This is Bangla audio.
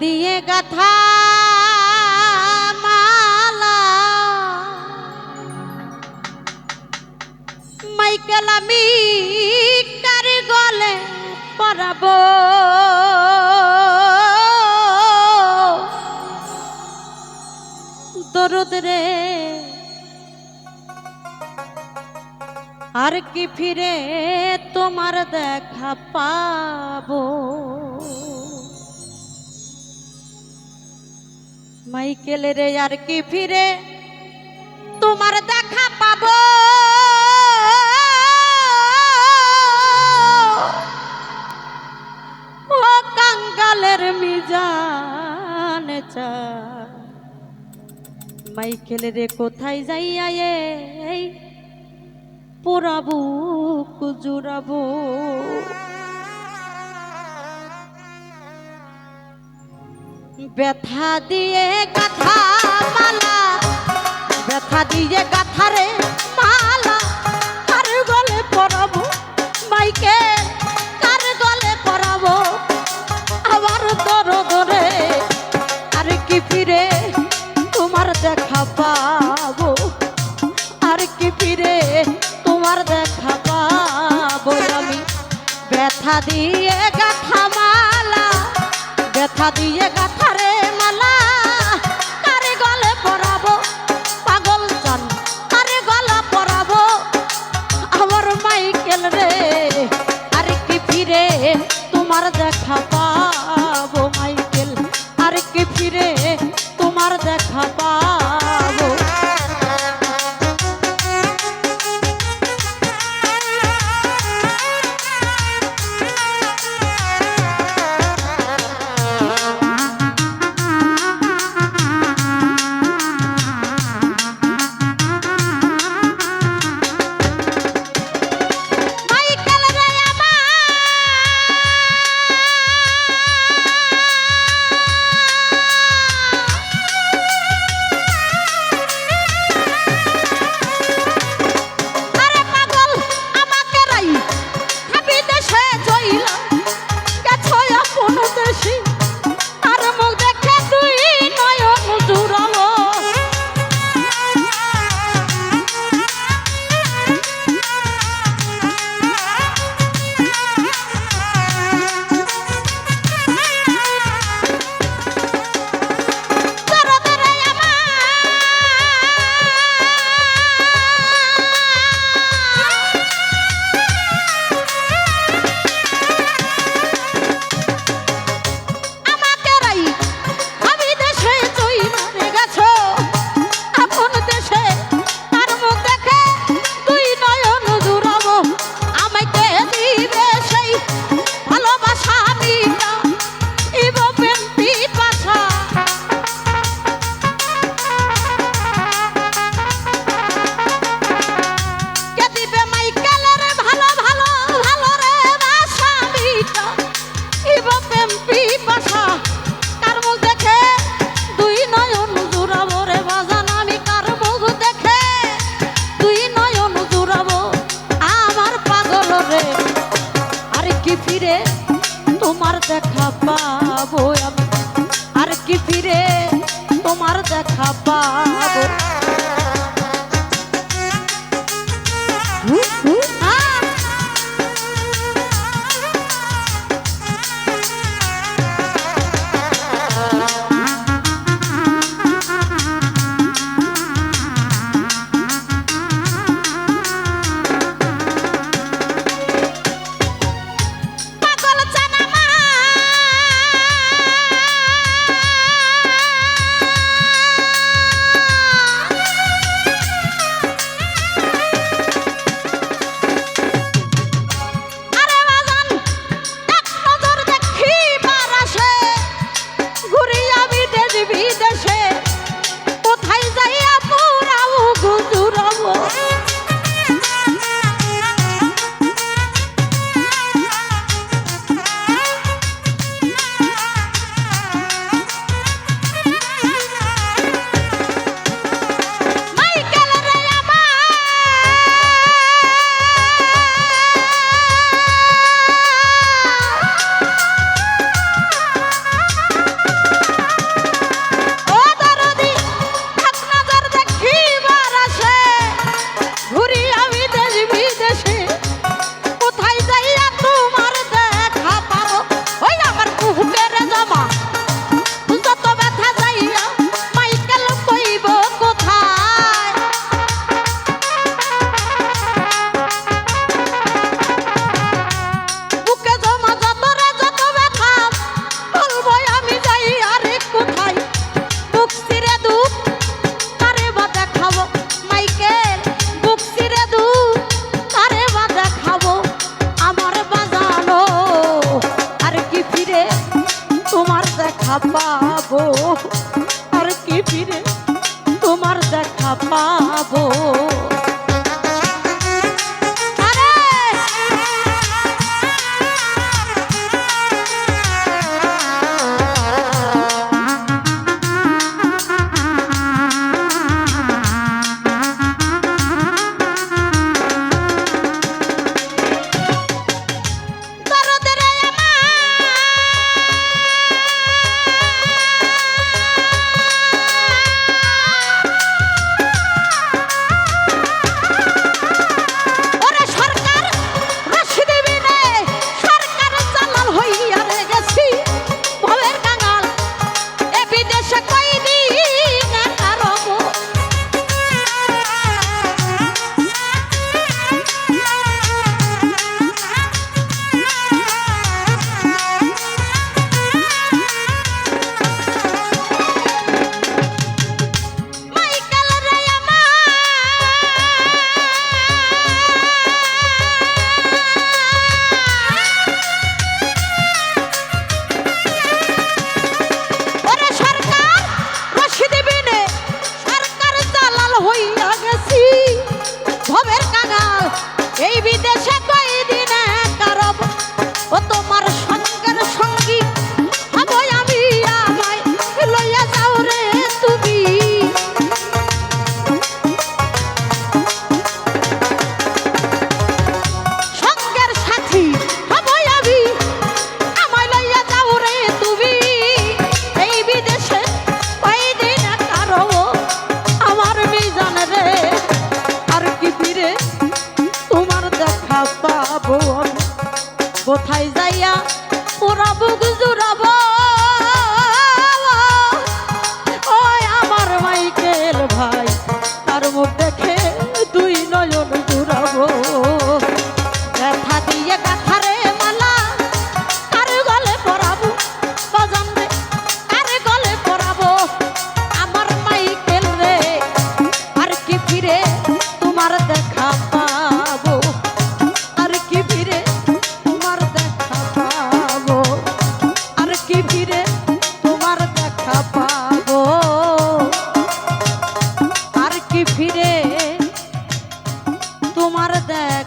দিয়ে গাথা মালা মাইকেল আমি কার গলে পরাবো দরদ রে আর কি ফিরে তোমার দেখা পাবো মাইকেল রে আর কি ফিরে তোমার দেখা পাবো ও কাঙ্গালের মিজানে চা মাইকেল রে কোথায় যাইয়া এই পোড়াবো কুজুরাবো ব্যথা দিয়ে গাথা মালা ব্যথা দিয়ে গাথা রে মালা কার গলে পরাবো মাইকে কার গলে পরাবো আমার দরদ রে আর কি ফিরে তোমার দেখা পাবো আর কি ফিরে তোমার দেখা পাবো আমি ব্যথা দিয়ে গাথা মালা ব্যথা দিয়ে গাথা রে মালা কার গলে পরাবো পাগল চান কার গলা পরাবো আমার মাইকেল রে আর কি ফিরে তোমার দেখা পাবো মাইকেল আর কি ফিরে তোমার দেখা পাবো তোমার দেখা পাবো আমি আর কি ফিরে তোমার দেখা পাবো দেখা পাবো, আর কি ফিরে তোমার দেখা পাবো। এই বিদেশে কয়দিনে কারব ও তোমার সঙ্গের সঙ্গী হব আমি, আমায় লইয়া যাও রে তুমি। সঙ্গের সাথী হব আমি, আমায় লইয়া যাও রে তুমি। এই বিদেশে কয়দিনে কারব আমার মিজান রে, আর কি ফিরে তোমার দেখা পাবো। কোথায় যাইয়া ওরা বুক জুড়াবো, ওই আমার মাইকেল ভাই তার মুখ দেখে দুই নয়ন জুড়াবো। ব্যথা দিয়ে গাথারে মালা কার গলে পরাবো, বাজান রে কার গলে পরাবো আমার মাইকেল রে, আর কি ফিরে তোমার দেখা পাবো, আর কি ফিরে তোমার দেখা পাবো, আর কি ফিরে তোমার দেখা পাবো, আর কি ফিরে তোমার দেখা